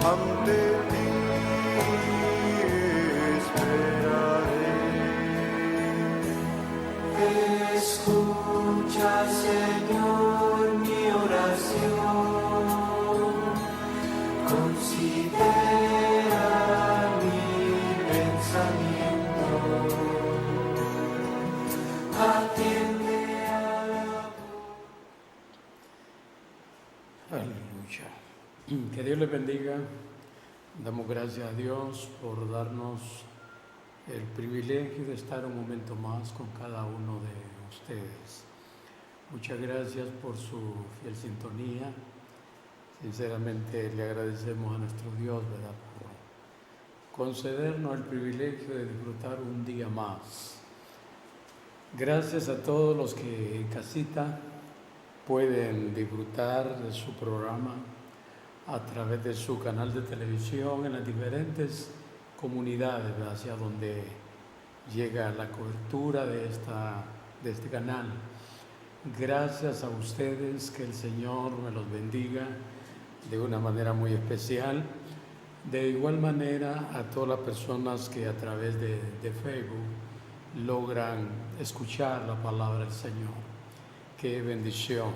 ante ti esperaré. Escucha, Señor, mi oración, considera mi pensamiento, atiende a la voz. Aleluya. Que Dios les bendiga. Damos gracias a Dios por darnos el privilegio de estar un momento más con cada uno de ustedes. Muchas gracias por su fiel sintonía. Sinceramente le agradecemos a nuestro Dios, ¿verdad?, por concedernos el privilegio de disfrutar un día más. Gracias a todos los que en casita pueden disfrutar de su programa a través de su canal de televisión en las diferentes comunidades, ¿verdad?, hacia donde llega la cobertura de este canal. Gracias a ustedes, que el Señor me los bendiga de una manera muy especial. De igual manera a todas las personas que a través de Facebook logran escuchar la palabra del Señor. ¡Qué bendición!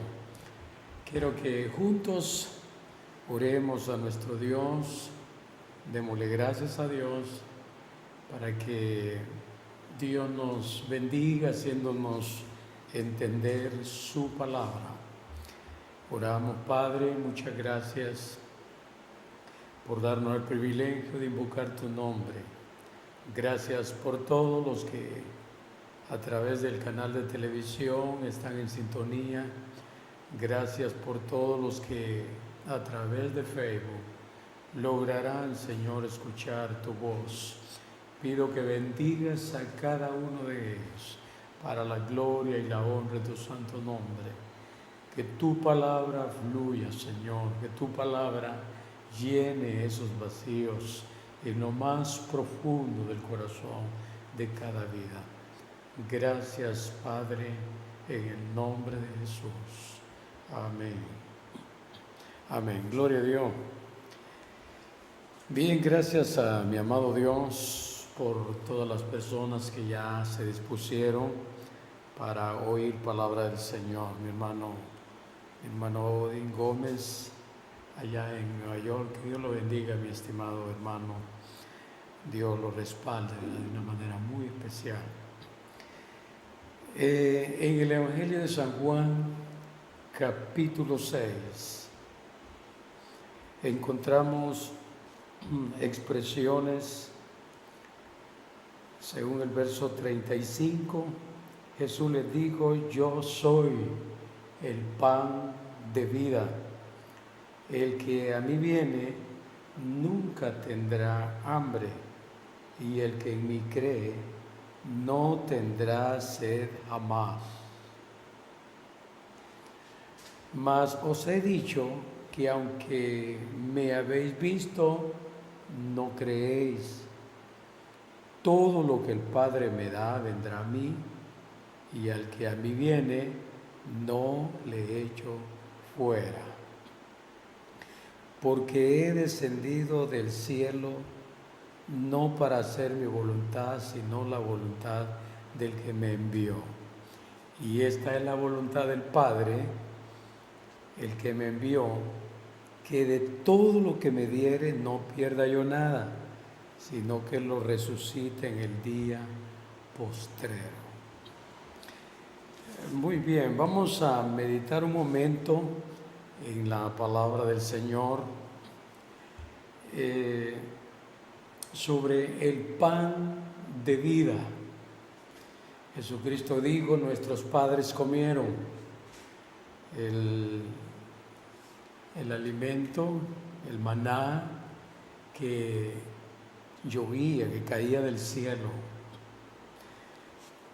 Quiero que juntos oremos a nuestro Dios, démosle gracias a Dios para que Dios nos bendiga haciéndonos entender su palabra. Oramos, Padre, muchas gracias por darnos el privilegio de invocar tu nombre. Gracias por todos los que a través del canal de televisión están en sintonía. Gracias por todos los que a través de Facebook lograrán, Señor, escuchar tu voz. Pido que bendigas a cada uno de ellos para la gloria y la honra de tu santo nombre. Que tu palabra fluya, Señor, que tu palabra llene esos vacíos en lo más profundo del corazón de cada vida. Gracias, Padre, en el nombre de Jesús. Amén. Amén. Gloria a Dios. Bien, gracias a mi amado Dios por todas las personas que ya se dispusieron para oír palabra del Señor. Mi hermano Odín Gómez, allá en Nueva York, que Dios lo bendiga, mi estimado hermano. Dios lo respalde de una manera muy especial. En el Evangelio de San Juan, capítulo 6, encontramos expresiones. Según el verso 35, Jesús les dijo: yo soy el pan de vida. El que a mí viene nunca tendrá hambre, y el que en mí cree no tendrá sed jamás. Mas os he dicho que aunque me habéis visto, no creéis. Todo lo que el Padre me da vendrá a mí, y al que a mí viene, no le echo fuera. Porque he descendido del cielo no para hacer mi voluntad, sino la voluntad del que me envió. Y esta es la voluntad del Padre, el que me envió, que de todo lo que me diere no pierda yo nada, sino que lo resucite en el día postrero. Muy bien, vamos a meditar un momento en la palabra del Señor sobre el pan de vida. Jesucristo dijo: nuestros padres comieron el alimento, el maná que llovía, que caía del cielo.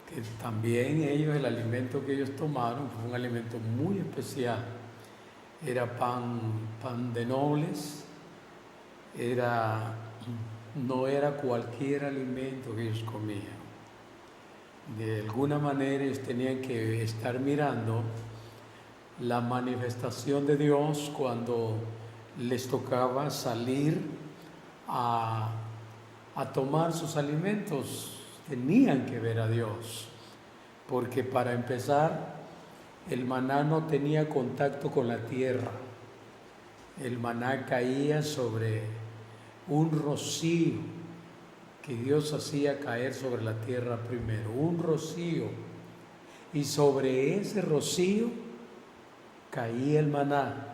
Que también ellos, el alimento que ellos tomaron fue un alimento muy especial. Era pan de nobles, no era cualquier alimento que ellos comían. De alguna manera ellos tenían que estar mirando la manifestación de Dios cuando les tocaba salir a tomar sus alimentos. Tenían que ver a Dios, porque para empezar, el maná no tenía contacto con la tierra. El maná caía sobre un rocío que Dios hacía caer sobre la tierra primero, un rocío, y sobre ese rocío caía el maná,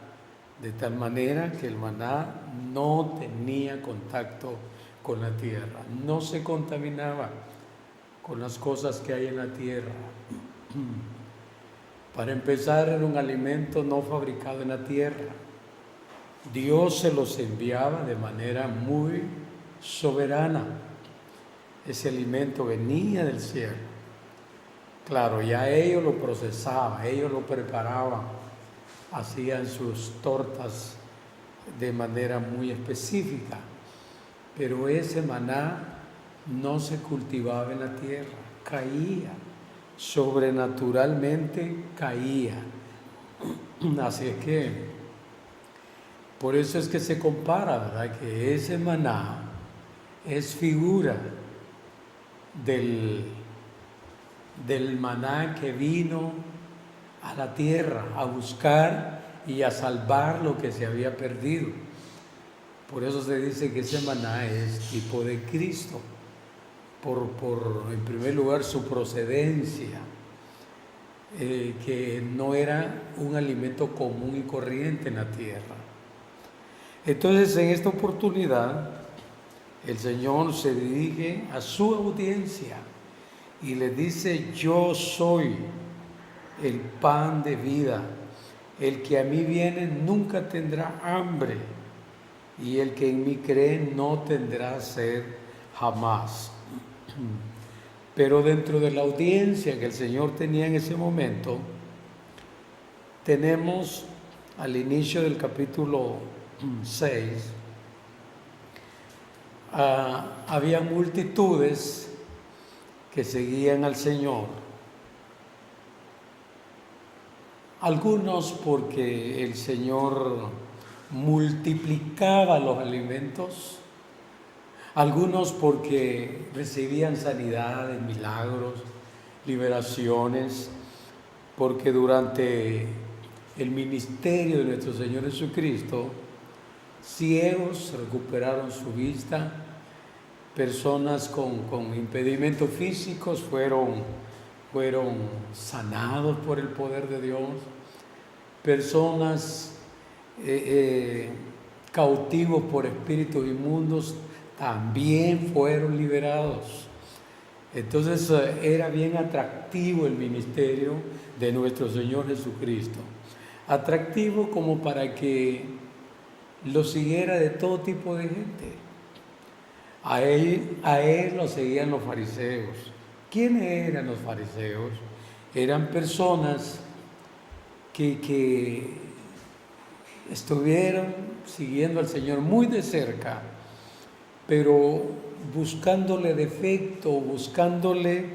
de tal manera que el maná no tenía contacto con la tierra, no se contaminaba con las cosas que hay en la tierra. Para empezar, era un alimento no fabricado en la tierra. Dios se los enviaba de manera muy soberana. Ese alimento venía del cielo. Claro, ya ellos lo procesaban, ellos lo preparaban, hacían sus tortas de manera muy específica, pero ese maná no se cultivaba en la tierra, caía, sobrenaturalmente caía. Así es que, por eso es que se compara, ¿verdad? Que ese maná es figura del maná que vino a la tierra a buscar y a salvar lo que se había perdido. Por eso se dice que ese maná es tipo de Cristo, por en primer lugar su procedencia, que no era un alimento común y corriente en la tierra. Entonces, en esta oportunidad, el Señor se dirige a su audiencia y le dice: yo soy el pan de vida, el que a mí viene nunca tendrá hambre, y el que en mí cree no tendrá sed jamás. Pero dentro de la audiencia que el Señor tenía en ese momento, tenemos al inicio del capítulo 6, había multitudes que seguían al Señor. Algunos porque el Señor multiplicaba los alimentos, algunos porque recibían sanidades, milagros, liberaciones, porque durante el ministerio de nuestro Señor Jesucristo, ciegos recuperaron su vista, personas con impedimentos físicos fueron sanados por el poder de Dios, personas cautivos por espíritus inmundos también fueron liberados. Entonces era bien atractivo el ministerio de nuestro Señor Jesucristo, atractivo como para que lo siguiera de todo tipo de gente. A él lo seguían los fariseos. ¿Quiénes eran los fariseos? Eran personas que estuvieron siguiendo al Señor muy de cerca, pero buscándole defecto, buscándole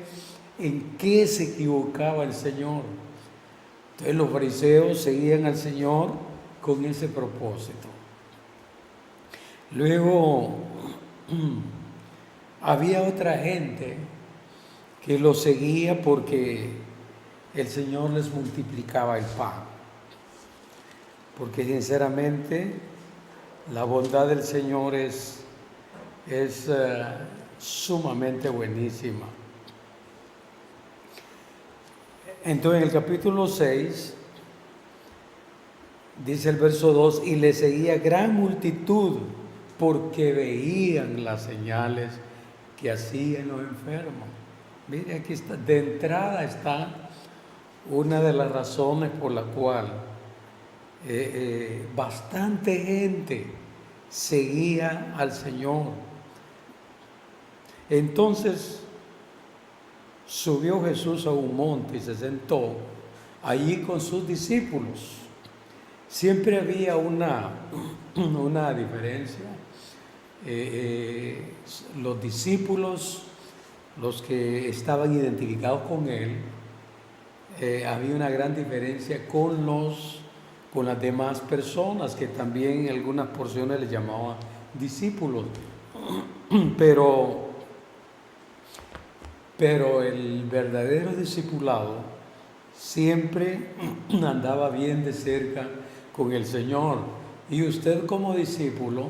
en qué se equivocaba el Señor. Entonces los fariseos seguían al Señor con ese propósito. Luego había otra gente que lo seguía porque el Señor les multiplicaba el pan. Porque sinceramente la bondad del Señor es sumamente buenísima. Entonces en el capítulo 6 dice el verso 2: y le seguía gran multitud porque veían las señales que hacían los enfermos. Mire, aquí está, de entrada está una de las razones por la cual bastante gente seguía al Señor. Entonces subió Jesús a un monte y se sentó allí con sus discípulos. Siempre había una diferencia. Los discípulos, los que estaban identificados con él, había una gran diferencia con con las demás personas, que también en algunas porciones les llamaba discípulos. Pero el verdadero discipulado siempre andaba bien de cerca con el Señor. Y usted como discípulo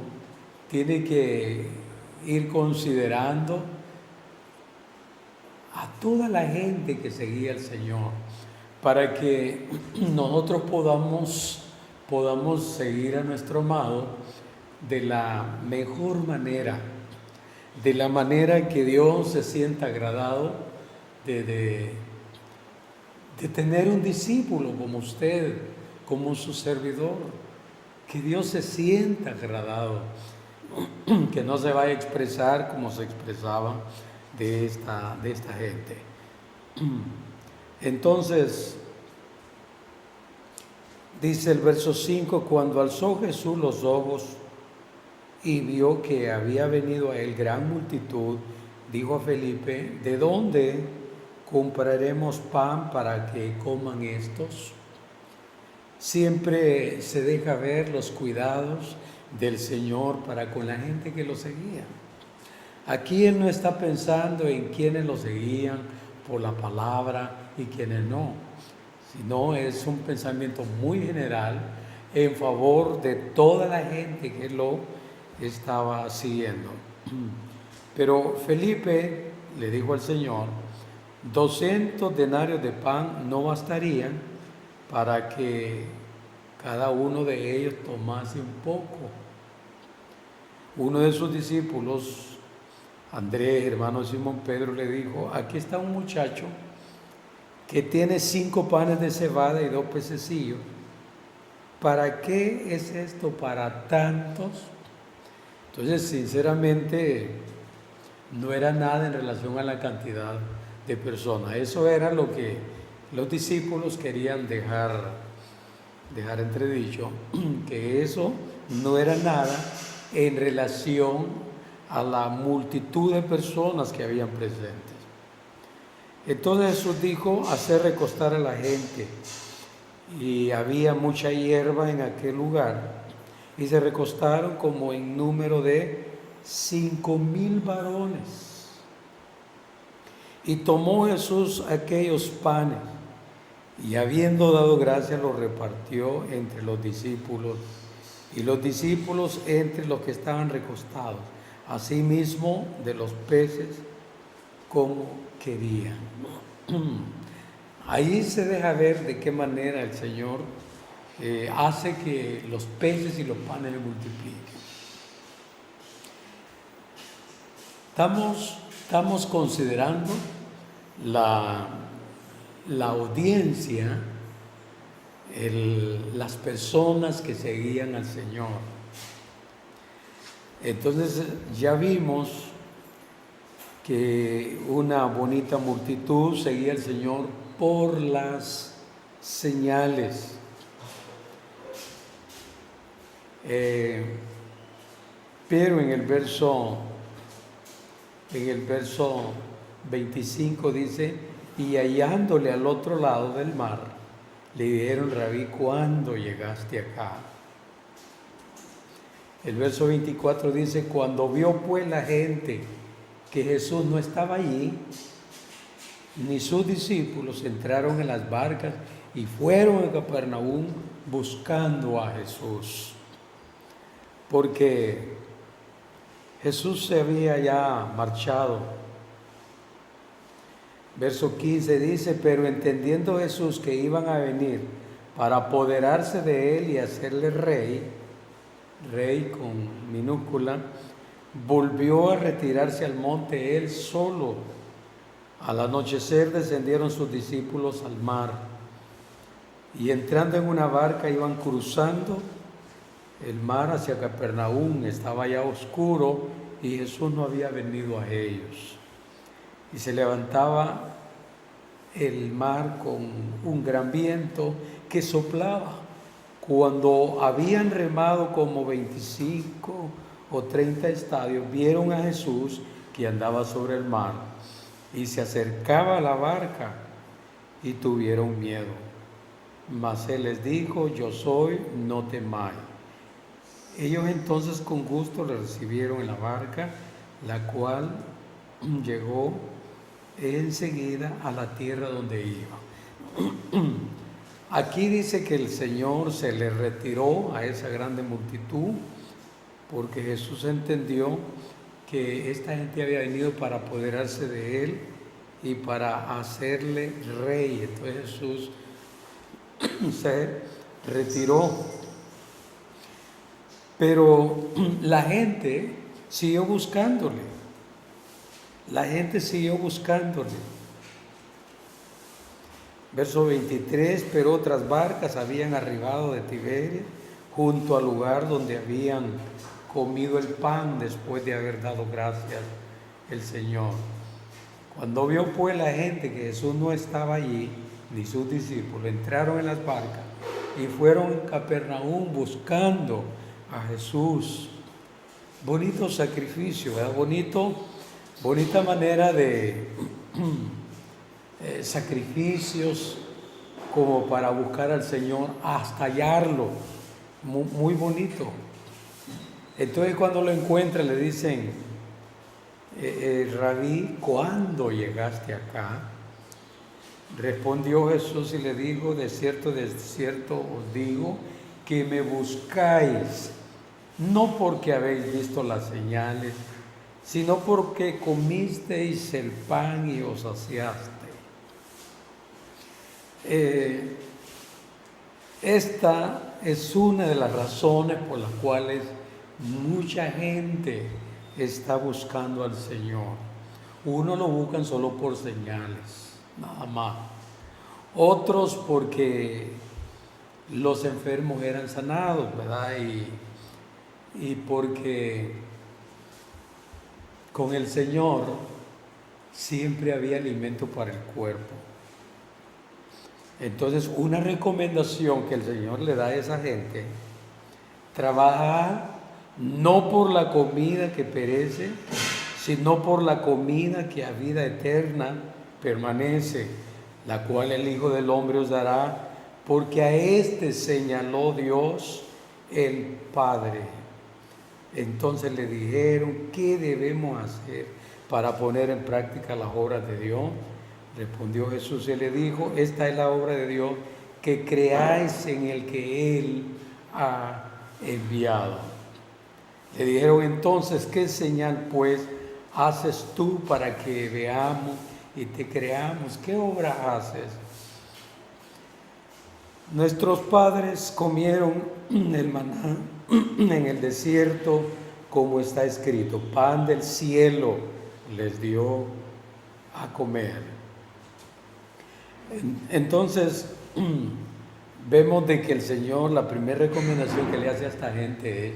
tiene que ir considerando a toda la gente que seguía al Señor, para que nosotros podamos seguir a nuestro amado de la mejor manera, de la manera que Dios se sienta agradado de tener un discípulo como usted, como su servidor, que Dios se sienta agradado, que no se vaya a expresar como se expresaba de esta gente. Entonces, dice el verso 5, cuando alzó Jesús los ojos y vio que había venido a él gran multitud, dijo a Felipe, ¿de dónde compraremos pan para que coman estos? Siempre se deja ver los cuidados del Señor para con la gente que lo seguía. Aquí Él no está pensando en quienes lo seguían por la palabra y quienes no, sino es un pensamiento muy general en favor de toda la gente que lo estaba siguiendo. Pero Felipe le dijo al Señor, 200 denarios de pan no bastarían para que cada uno de ellos tomase un poco. Uno de sus discípulos, Andrés, hermano de Simón Pedro, le dijo, aquí está un muchacho que tiene 5 panes de cebada y 2 pececillos. ¿Para qué es esto para tantos? Entonces, sinceramente, no era nada en relación a la cantidad de personas. Eso era lo que los discípulos querían dejar entredicho, que eso no era nada en relación a la multitud de personas que habían presentes. Entonces Jesús dijo, hacer recostar a la gente, y había mucha hierba en aquel lugar, y se recostaron como en número de 5,000 varones. Y tomó Jesús aquellos panes, y habiendo dado gracias, los repartió entre los discípulos, y los discípulos entre los que estaban recostados, asimismo de los peces como querían. Ahí se deja ver de qué manera el Señor hace que los peces y los panes se multipliquen. Estamos considerando la audiencia, las personas que seguían al Señor. Entonces ya vimos que una bonita multitud seguía al Señor por las señales. Pero en el verso 25 dice, y hallándole al otro lado del mar, le dijeron, Rabí, ¿cuándo llegaste acá? El verso 24 dice, cuando vio pues la gente que Jesús no estaba allí, ni sus discípulos, entraron en las barcas y fueron a Capernaum buscando a Jesús. Porque Jesús se había ya marchado. Verso 15 dice, pero entendiendo Jesús que iban a venir para apoderarse de él y hacerle rey con minúscula, volvió a retirarse al monte él solo. Al anochecer descendieron sus discípulos al mar y entrando en una barca iban cruzando el mar hacia Capernaum. Estaba ya oscuro y Jesús no había venido a ellos. Y se levantaba el mar con un gran viento que soplaba. Cuando habían remado como 25 o 30 estadios, vieron a Jesús que andaba sobre el mar y se acercaba a la barca y tuvieron miedo. Mas él les dijo: yo soy, no temáis. Ellos entonces con gusto le recibieron en la barca, la cual llegó enseguida a la tierra donde iba. Aquí dice que el Señor se le retiró a esa grande multitud, porque Jesús entendió que esta gente había venido para apoderarse de él y para hacerle rey. Entonces Jesús se retiró. Pero la gente siguió buscándole. La gente siguió buscándole. Verso 23, pero otras barcas habían arribado de Tiberia junto al lugar donde habían comido el pan después de haber dado gracias el Señor. Cuando vio pues la gente que Jesús no estaba allí, ni sus discípulos, entraron en las barcas y fueron a Capernaum buscando a Jesús. Bonito sacrificio, ¿verdad? Bonita manera de sacrificios como para buscar al Señor hasta hallarlo. Muy bonito. Entonces cuando lo encuentran le dicen: Rabí, ¿cuándo llegaste acá? Respondió Jesús y le dijo: de cierto os digo que me buscáis, no porque habéis visto las señales, sino porque comisteis el pan y os saciaste. Esta es una de las razones por las cuales mucha gente está buscando al Señor. Unos lo buscan solo por señales, nada más. Otros porque los enfermos eran sanados, ¿verdad? Y porque con el Señor siempre había alimento para el cuerpo. Entonces, una recomendación que el Señor le da a esa gente: trabaja no por la comida que perece, sino por la comida que a vida eterna permanece, la cual el Hijo del Hombre os dará, porque a éste señaló Dios el Padre. Entonces le dijeron: ¿qué debemos hacer para poner en práctica las obras de Dios? Respondió Jesús y le dijo: esta es la obra de Dios, que creáis en el que Él ha enviado. Le dijeron entonces: ¿qué señal pues haces tú para que veamos y te creamos? ¿Qué obra haces? Nuestros padres comieron el maná en el desierto, como está escrito: pan del cielo les dio a comer. Entonces vemos de que el Señor, la primera recomendación que le hace a esta gente es: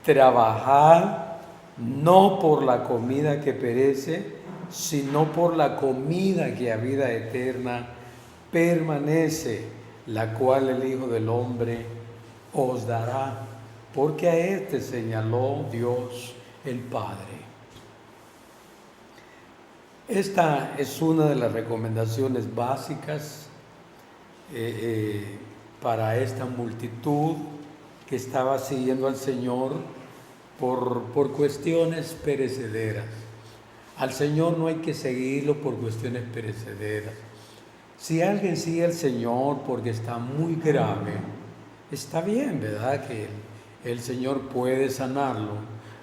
trabajar no por la comida que perece, sino por la comida que a vida eterna permanece, la cual el Hijo del Hombre os dará, porque a este señaló Dios el Padre. Esta es una de las recomendaciones básicas para esta multitud que estaba siguiendo al Señor por cuestiones perecederas. Al Señor no hay que seguirlo por cuestiones perecederas. Si alguien sigue al Señor porque está muy grave, está bien, ¿verdad? Que el Señor puede sanarlo,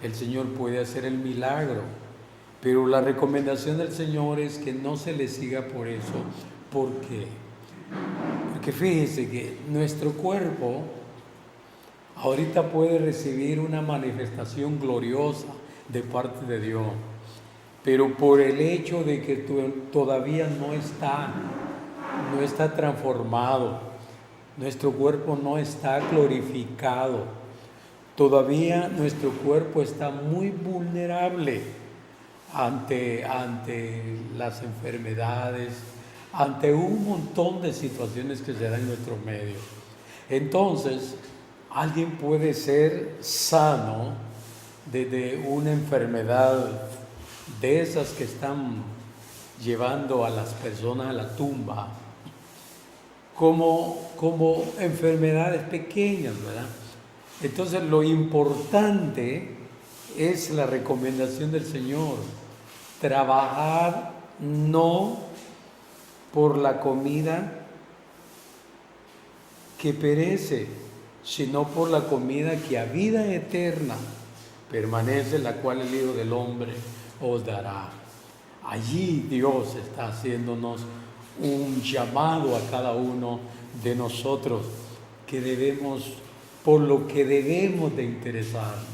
el Señor puede hacer el milagro. Pero la recomendación del Señor es que no se le siga por eso. ¿Por qué? Porque fíjese que nuestro cuerpo ahorita puede recibir una manifestación gloriosa de parte de Dios, pero por el hecho de que todavía no está transformado, nuestro cuerpo no está glorificado, todavía nuestro cuerpo está muy vulnerable ante las enfermedades, ante un montón de situaciones que se dan en nuestro medio. Entonces, alguien puede ser sano de una enfermedad de esas que están llevando a las personas a la tumba, como enfermedades pequeñas, ¿verdad? Entonces lo importante es la recomendación del Señor, trabajar no por la comida que perece, sino por la comida que a vida eterna permanece, la cual el Hijo del Hombre os dará. Allí Dios está haciéndonos un llamado a cada uno de nosotros por lo que debemos de interesarnos.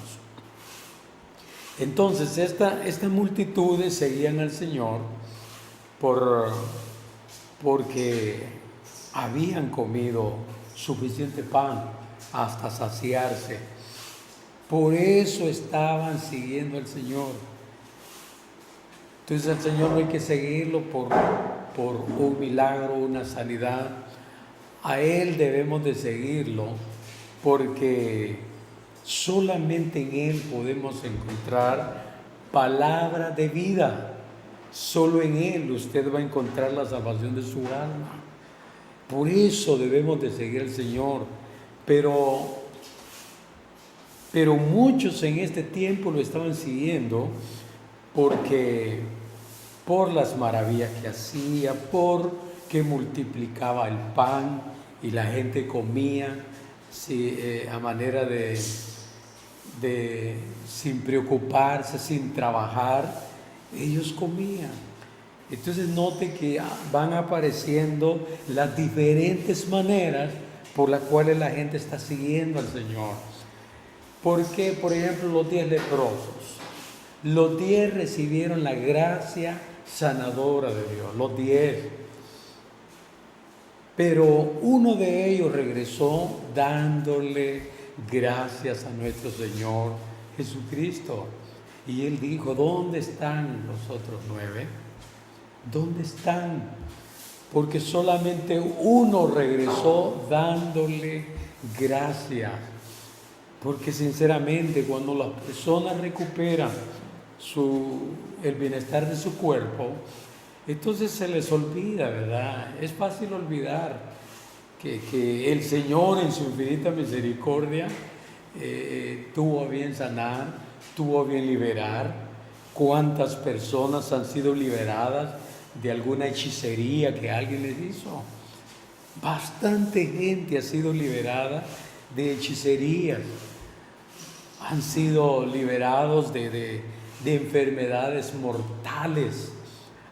Entonces esta multitudes seguían al Señor porque habían comido suficiente pan hasta saciarse. Por eso estaban siguiendo al Señor. Entonces al Señor no hay que seguirlo por un milagro, una sanidad. A Él debemos de seguirlo porque solamente en Él podemos encontrar palabra de vida. Solo en Él usted va a encontrar la salvación de su alma. Por eso debemos de seguir al Señor. Pero muchos en este tiempo lo estaban siguiendo por las maravillas que hacía, porque multiplicaba el pan y la gente comía a manera de sin preocuparse, sin trabajar, ellos comían. Entonces note que van apareciendo las diferentes maneras por las cuales la gente está siguiendo al Señor. Porque, por ejemplo, los 10 leprosos, los 10 recibieron la gracia sanadora de Dios, los 10. Pero uno de ellos regresó dándole gracias a nuestro Señor Jesucristo. Y él dijo, ¿dónde están los otros 9? ¿Dónde están? Porque solamente uno regresó dándole gracias. Porque sinceramente cuando las personas recuperan el bienestar de su cuerpo, entonces se les olvida, ¿verdad? Es fácil olvidar que el Señor en su infinita misericordia tuvo a bien sanar, tuvo a bien liberar. ¿Cuántas personas han sido liberadas de alguna hechicería que alguien les hizo? Bastante gente ha sido liberada de hechicerías. Han sido liberados de enfermedades mortales.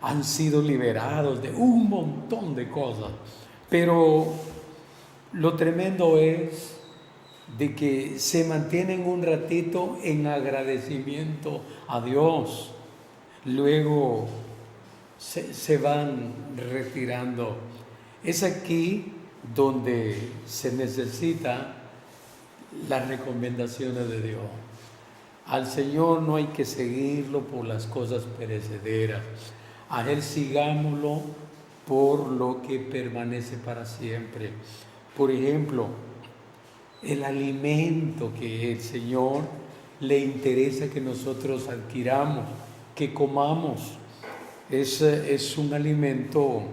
Han sido liberados de un montón de cosas. Pero lo tremendo es de que se mantienen un ratito en agradecimiento a Dios. Luego se van retirando. Es aquí donde se necesita las recomendaciones de Dios. Al Señor no hay que seguirlo por las cosas perecederas. A Él sigámoslo por lo que permanece para siempre. Por ejemplo, el alimento que el Señor le interesa que nosotros adquiramos, que comamos, es un alimento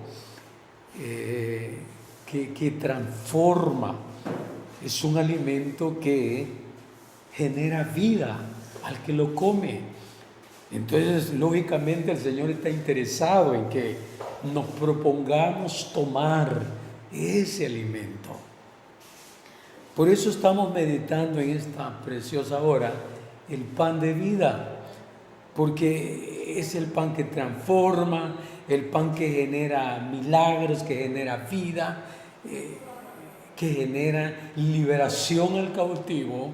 que transforma, es un alimento que genera vida al que lo come. Entonces, lógicamente, el Señor está interesado en que nos propongamos tomar ese alimento. Por eso estamos meditando en esta preciosa hora el pan de vida, porque es el pan que transforma, el pan que genera milagros, que genera vida, que genera liberación al cautivo.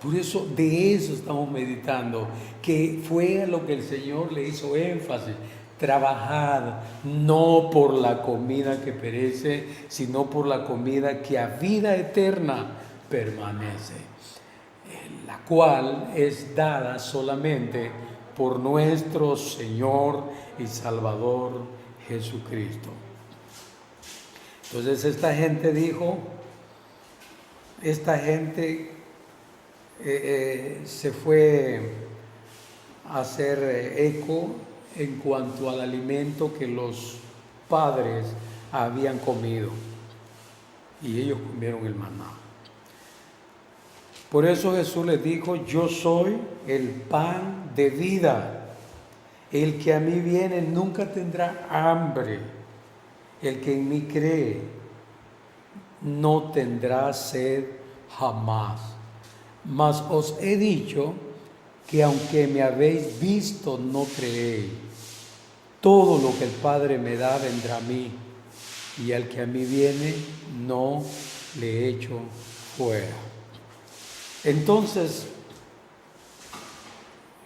Por eso, de eso estamos meditando, que fue a lo que el Señor le hizo énfasis. Trabajad no por la comida que perece, sino por la comida que a vida eterna permanece, la cual es dada solamente por nuestro Señor y Salvador Jesucristo. Entonces esta gente dijo, se fue a hacer eco en cuanto al alimento que los padres habían comido. y ellos comieron el maná. Por eso Jesús les dijo: yo soy el pan de vida. El que a mí viene nunca tendrá hambre. El que en mí cree no tendrá sed jamás. Mas os he dicho que aunque me habéis visto, no creéis. Todo lo que el Padre me da vendrá a mí, y al que a mí viene no le echo fuera. Entonces,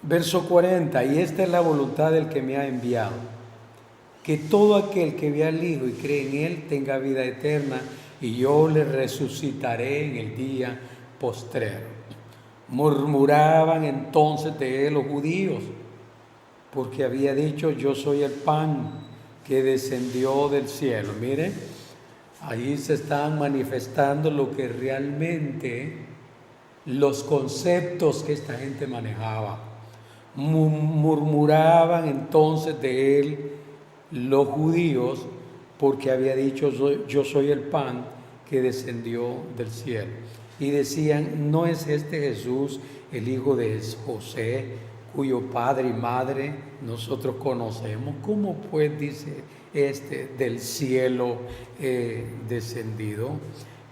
verso 40, y esta es la voluntad del que me ha enviado, que todo aquel que ve al Hijo y cree en Él tenga vida eterna, y yo le resucitaré en el día postrero. Murmuraban entonces de él los judíos, porque había dicho: yo soy el pan que descendió del cielo. Miren, ahí se están manifestando lo que realmente, los conceptos que esta gente manejaba. Murmuraban entonces de él los judíos, porque había dicho: yo soy el pan que descendió del cielo. Y decían: ¿no es este Jesús el hijo de José, cuyo padre y madre nosotros conocemos? ¿Cómo pues dice este del cielo descendido?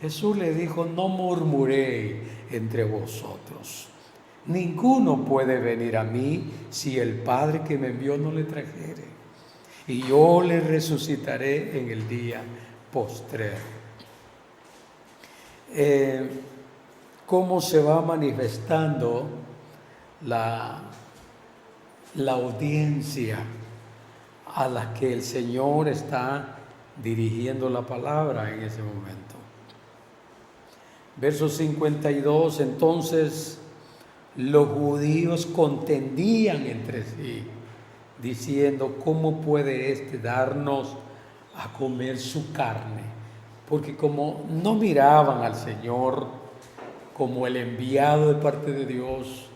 Jesús le dijo: no murmuréis entre vosotros. Ninguno puede venir a mí si el Padre que me envió no le trajere, y yo le resucitaré en el día postrero. ¿Cómo se va manifestando la audiencia a la que el Señor está dirigiendo la palabra en ese momento? Verso 52, entonces los judíos contendían entre sí, diciendo: ¿cómo puede éste darnos a comer su carne? Porque como no miraban al Señor como el enviado de parte de Dios,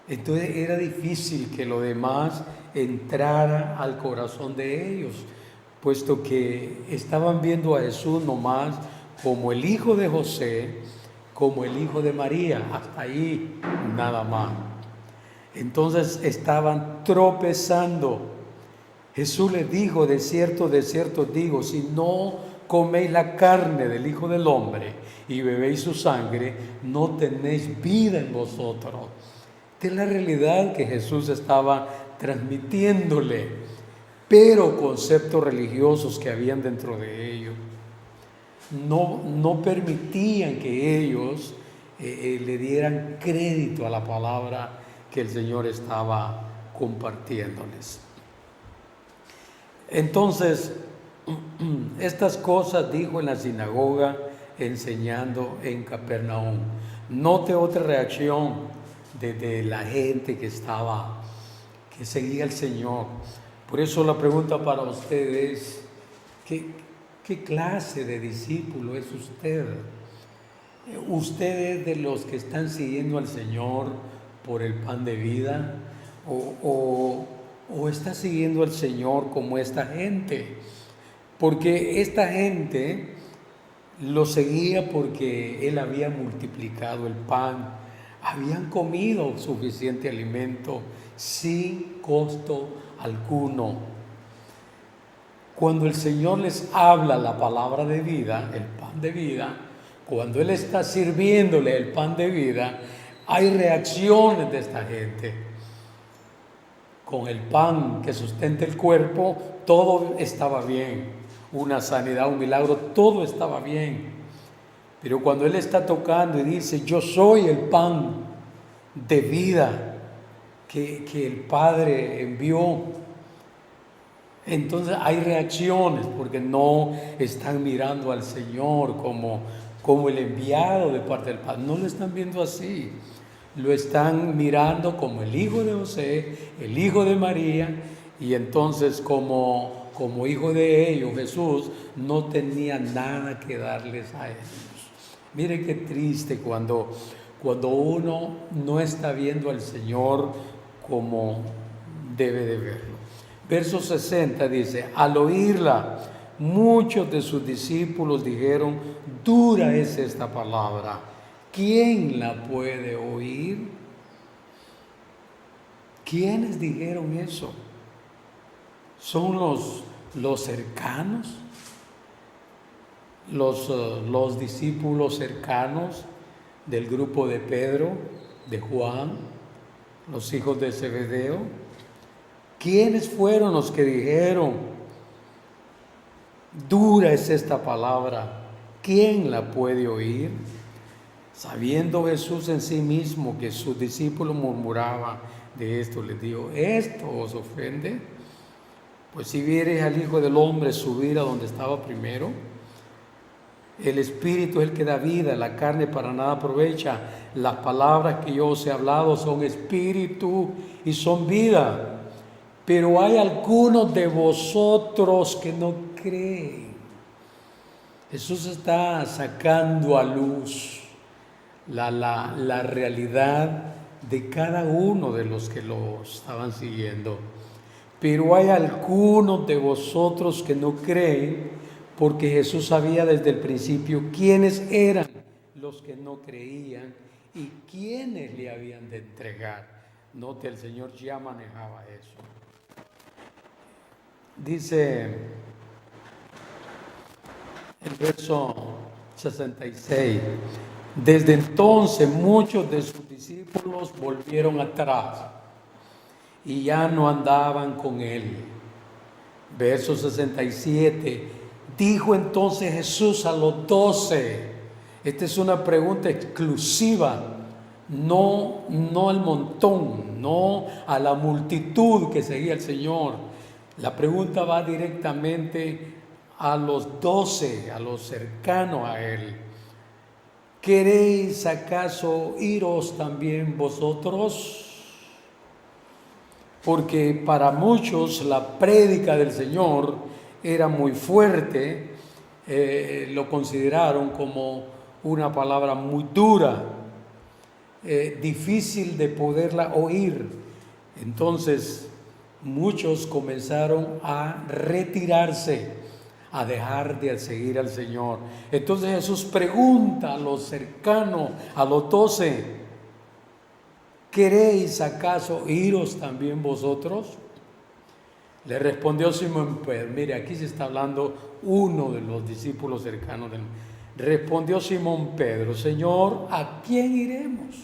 entonces era difícil que lo demás entrara al corazón de ellos, puesto que estaban viendo a Jesús nomás como el hijo de José, como el hijo de María, hasta ahí nada más. Entonces estaban tropezando. Jesús les dijo: de cierto os digo, si no coméis la carne del Hijo del Hombre y bebéis su sangre, no tenéis vida en vosotros. Esta es la realidad que Jesús estaba transmitiéndole, pero conceptos religiosos que habían dentro de ellos no permitían que ellos le dieran crédito a la palabra que el Señor estaba compartiéndoles. Entonces, estas cosas dijo en la sinagoga, enseñando en Capernaum. Note otra reacción de la gente que seguía al Señor. Por eso la pregunta para ustedes: ¿qué clase de discípulo es usted? ¿Usted es de los que están siguiendo al Señor por el pan de vida? ¿O está siguiendo al Señor como esta gente? Porque esta gente lo seguía porque Él había multiplicado el pan, habían comido suficiente alimento sin costo alguno. Cuando el Señor les habla la palabra de vida, el pan de vida, cuando Él está sirviéndole el pan de vida, hay reacciones de esta gente. Con el pan que sustenta el cuerpo, todo estaba bien. Una sanidad, un milagro, todo estaba bien. Pero cuando Él está tocando y dice: yo soy el pan de vida que el Padre envió, entonces hay reacciones, porque no están mirando al Señor como el enviado de parte del Padre. No lo están viendo así. Lo están mirando como el hijo de José, el hijo de María, y entonces como hijo de ellos, Jesús no tenía nada que darles a ellos. Miren qué triste cuando uno no está viendo al Señor como debe de verlo. Verso 60 dice: al oírla, muchos de sus discípulos dijeron: dura es esta palabra, ¿quién la puede oír? ¿Quiénes dijeron eso? ¿Son los cercanos? Los discípulos cercanos del grupo de Pedro, de Juan, los hijos de Zebedeo. ¿Quiénes fueron los que dijeron: dura es esta palabra, ¿quién la puede oír? Sabiendo Jesús en sí mismo que sus discípulos murmuraban de esto, les dijo: ¿esto os ofende? Pues si viereis al Hijo del Hombre subir a donde estaba primero, el Espíritu es el que da vida, la carne para nada aprovecha. Las palabras que yo os he hablado son espíritu y son vida. Pero hay algunos de vosotros que no creen. Jesús está sacando a luz la realidad de cada uno de los que lo estaban siguiendo. Pero hay algunos de vosotros que no creen, porque Jesús sabía desde el principio quiénes eran los que no creían y quiénes le habían de entregar. Note, el Señor ya manejaba eso. Dice el verso 66: desde entonces muchos de sus discípulos volvieron atrás y ya no andaban con él. Verso 67: dijo entonces Jesús a los 12, esta es una pregunta exclusiva, no al montón, no a la multitud que seguía al Señor. La pregunta va directamente a los 12, a los cercanos a Él. ¿Queréis acaso iros también vosotros? Porque para muchos la prédica del Señor era muy fuerte, lo consideraron como una palabra muy dura, difícil de poderla oír. Entonces muchos comenzaron a retirarse, a dejar de seguir al Señor. Entonces Jesús pregunta a los cercanos, a los 12, ¿queréis acaso iros también vosotros? Le respondió Simón Pedro. Mire, aquí se está hablando uno de los discípulos cercanos del... Respondió Simón Pedro: Señor, ¿a quién iremos?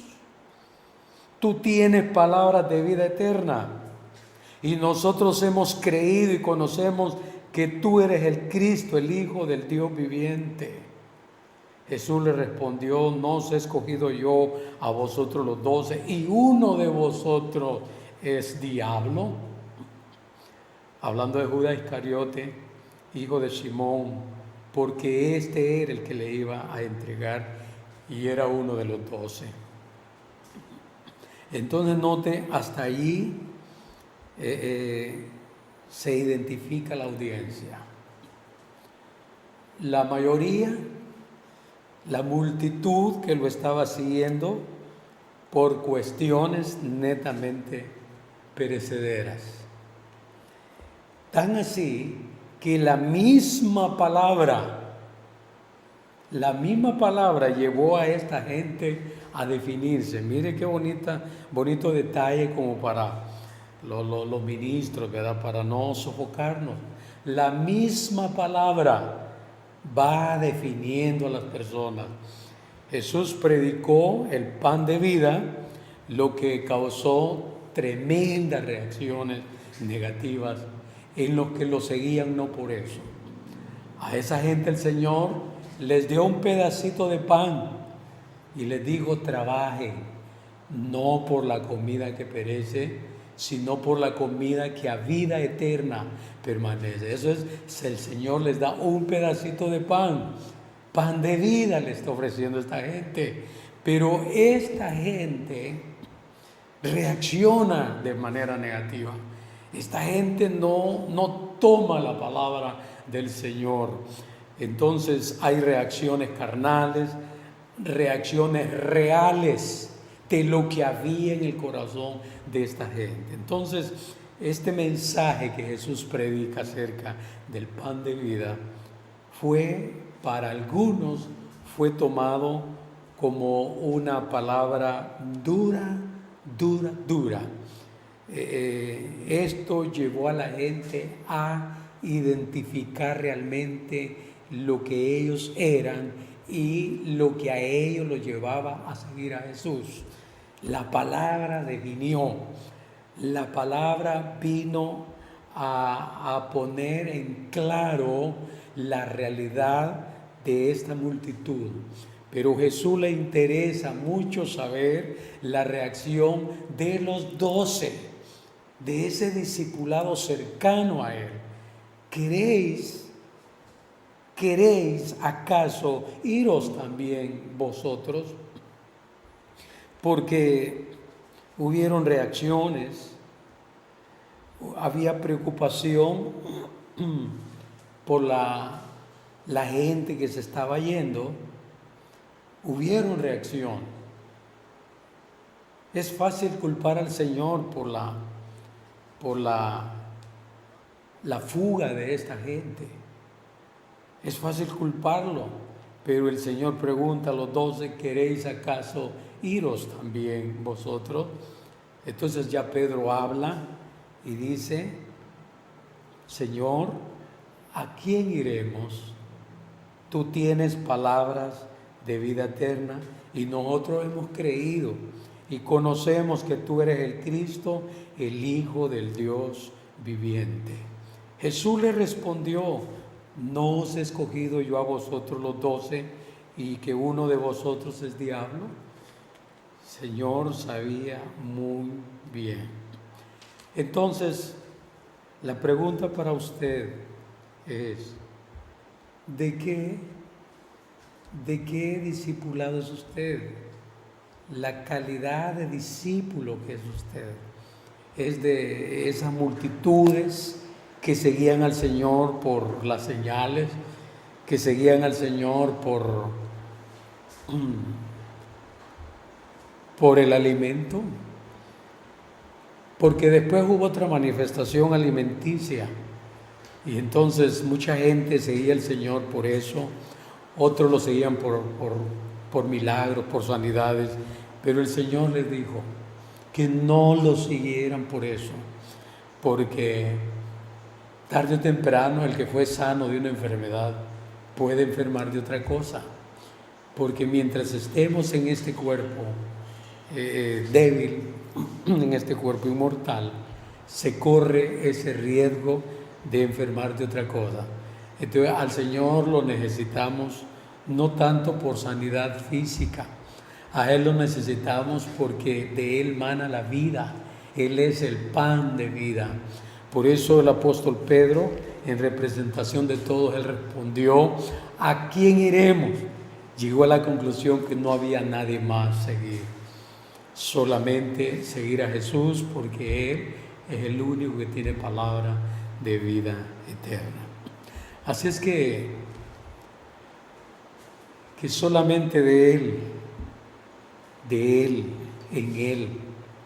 Tú tienes palabras de vida eterna, y nosotros hemos creído y conocemos que tú eres el Cristo, el Hijo del Dios viviente. Jesús le respondió: no os he escogido yo a vosotros los 12, y uno de vosotros es diablo. Hablando de Judas Iscariote, hijo de Simón, porque este era el que le iba a entregar y era uno de los 12. Entonces note, hasta allí se identifica la audiencia. La mayoría, la multitud que lo estaba siguiendo por cuestiones netamente perecederas. Tan así que la misma palabra llevó a esta gente a definirse. Mire qué bonito detalle como para los ministros, ¿verdad? Para no sofocarnos. La misma palabra va definiendo a las personas. Jesús predicó el pan de vida, lo que causó tremendas reacciones negativas en los que lo seguían, no por eso. A esa gente el Señor les dio un pedacito de pan y les dijo: trabajen, no por la comida que perece, sino por la comida que a vida eterna permanece. Eso es, el Señor les da un pedacito de pan de vida le está ofreciendo a esta gente. Pero esta gente reacciona de manera negativa. Esta gente no toma la palabra del Señor. Entonces hay reacciones carnales, reacciones reales de lo que había en el corazón de esta gente. Entonces este mensaje que Jesús predica acerca del pan de vida para algunos fue tomado como una palabra dura. Esto llevó a la gente a identificar realmente lo que ellos eran y lo que a ellos los llevaba a seguir a Jesús. La palabra definió, la palabra vino a poner en claro la realidad de esta multitud. Pero a Jesús le interesa mucho saber la reacción de los 12, de ese discipulado cercano a Él. ¿Queréis acaso iros también vosotros? Porque hubieron reacciones, había preocupación por la gente que se estaba yendo, hubieron reacción. Es fácil culpar al Señor por la fuga de esta gente. Es fácil culparlo, pero el Señor pregunta a los 12, ¿queréis acaso iros también vosotros? Entonces ya Pedro habla y dice, Señor, ¿a quién iremos? Tú tienes palabras de vida eterna y nosotros hemos creído y conocemos que tú eres el Cristo, el Hijo del Dios viviente. Jesús le respondió, ¿no os he escogido yo a vosotros los 12 y que uno de vosotros es diablo? Señor sabía muy bien. Entonces, la pregunta para usted es, ¿de qué discipulado es usted? La calidad de discípulo que es usted. ¿Es de esas multitudes que seguían al Señor por las señales, que seguían al Señor por el alimento? Porque después hubo otra manifestación alimenticia y entonces mucha gente seguía al Señor por eso, otros lo seguían por milagros, por sanidades, pero el Señor les dijo que no lo siguieran por eso, porque tarde o temprano el que fue sano de una enfermedad puede enfermar de otra cosa, porque mientras estemos en este cuerpo débil, en este cuerpo inmortal, se corre ese riesgo de enfermar de otra cosa. Entonces al Señor lo necesitamos no tanto por sanidad física, a Él lo necesitamos porque de Él mana la vida, Él es el pan de vida. Por eso el apóstol Pedro, en representación de todos, él respondió, ¿a quién iremos? Llegó a la conclusión que no había nadie más seguir, solamente seguir a Jesús, porque Él es el único que tiene palabra de vida eterna. Así es que solamente de Él, en Él,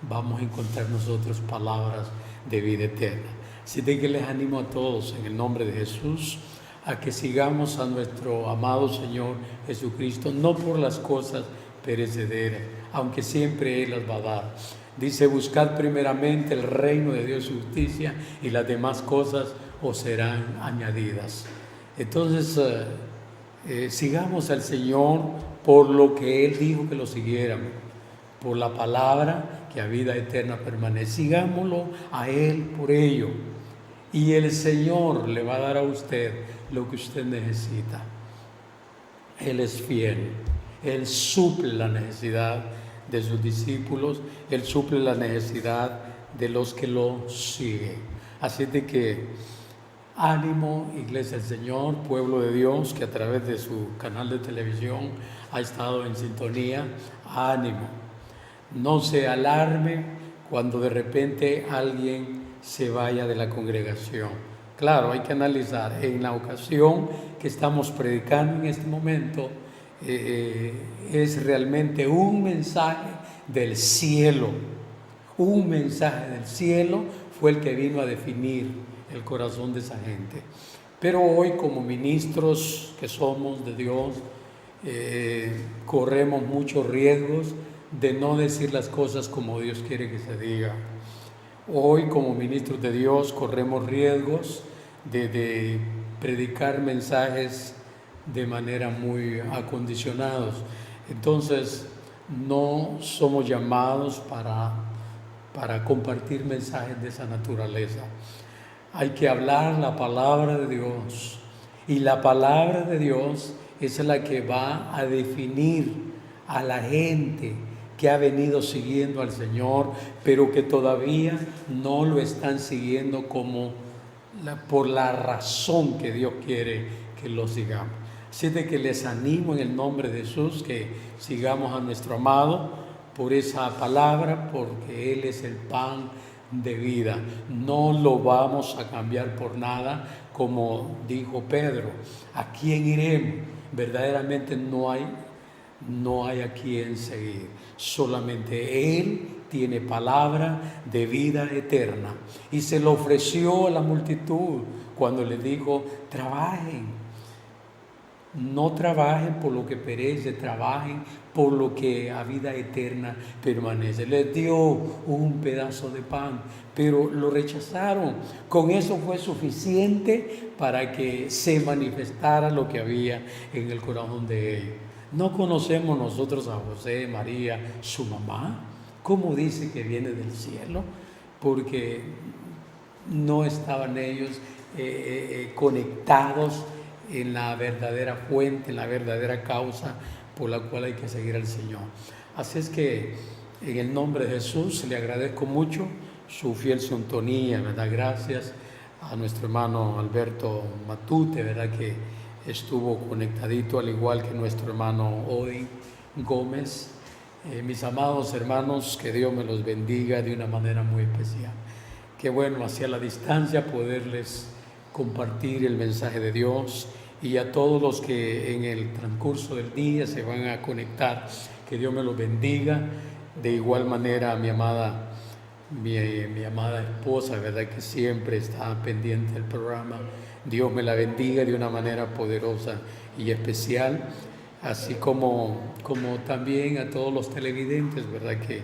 vamos a encontrar nosotros palabras de vida eterna. Así de que les animo a todos en el nombre de Jesús a que sigamos a nuestro amado Señor Jesucristo, no por las cosas perecederas, aunque siempre Él las va a dar. Dice, buscad primeramente el reino de Dios y justicia y las demás cosas os serán añadidas. Entonces, sigamos al Señor por lo que Él dijo que lo siguiéramos, por la palabra que a vida eterna permanece. Sigámoslo a Él por ello. Y el Señor le va a dar a usted lo que usted necesita. Él es fiel. Él suple la necesidad de sus discípulos. Él suple la necesidad de los que lo siguen. Así de que ánimo, Iglesia del Señor, pueblo de Dios, que a través de su canal de televisión ha estado en sintonía. Ánimo. No se alarme cuando de repente alguien se vaya de la congregación. Claro, hay que analizar. En la ocasión que estamos predicando en este momento, es realmente un mensaje del cielo. Un mensaje del cielo fue el que vino a definir el corazón de esa gente. Pero hoy, como ministros que somos de Dios, corremos muchos riesgos de no decir las cosas como Dios quiere que se diga. Hoy, como ministros de Dios, corremos riesgos de predicar mensajes de manera muy acondicionados. Entonces, no somos llamados para compartir mensajes de esa naturaleza. Hay que hablar la palabra de Dios, y la palabra de Dios es la que va a definir a la gente que ha venido siguiendo al Señor, pero que todavía no lo están siguiendo por la razón que Dios quiere que lo sigamos. Así de que les animo en el nombre de Jesús que sigamos a nuestro amado por esa palabra, porque Él es el pan de vida. No lo vamos a cambiar por nada, como dijo Pedro. ¿A quién iremos? Verdaderamente no hay a quién seguir. Solamente Él tiene palabra de vida eterna. Y se lo ofreció a la multitud cuando le dijo: trabajen. No trabajen por lo que perece, trabajen por lo que a vida eterna permanece. Les dio un pedazo de pan, pero lo rechazaron. Con eso fue suficiente para que se manifestara lo que había en el corazón de ellos. ¿No conocemos nosotros a José, María, su mamá? ¿Cómo dice que viene del cielo? Porque no estaban ellos conectados en la verdadera fuente, en la verdadera causa por la cual hay que seguir al Señor. Así es que en el nombre de Jesús le agradezco mucho su fiel sintonía, ¿verdad? Gracias a nuestro hermano Alberto Matute, ¿verdad? Que estuvo conectadito, al igual que nuestro hermano Odin Gómez. Mis amados hermanos, que Dios me los bendiga de una manera muy especial. Qué bueno hacia la distancia poderles compartir el mensaje de Dios, y a todos los que en el transcurso del día se van a conectar, que Dios me los bendiga. De igual manera a mi amada esposa, ¿verdad? Que siempre está pendiente del programa. Dios me la bendiga de una manera poderosa y especial, así como también a todos los televidentes, ¿verdad? Que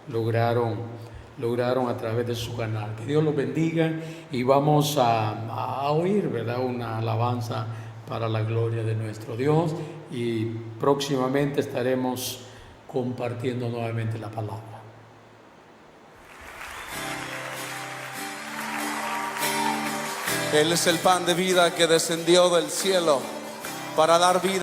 lograron a través de su canal. Que Dios los bendiga, y vamos a oír, ¿verdad? Una alabanza para la gloria de nuestro Dios, y próximamente estaremos compartiendo nuevamente la palabra. Él es el pan de vida que descendió del cielo para dar vida.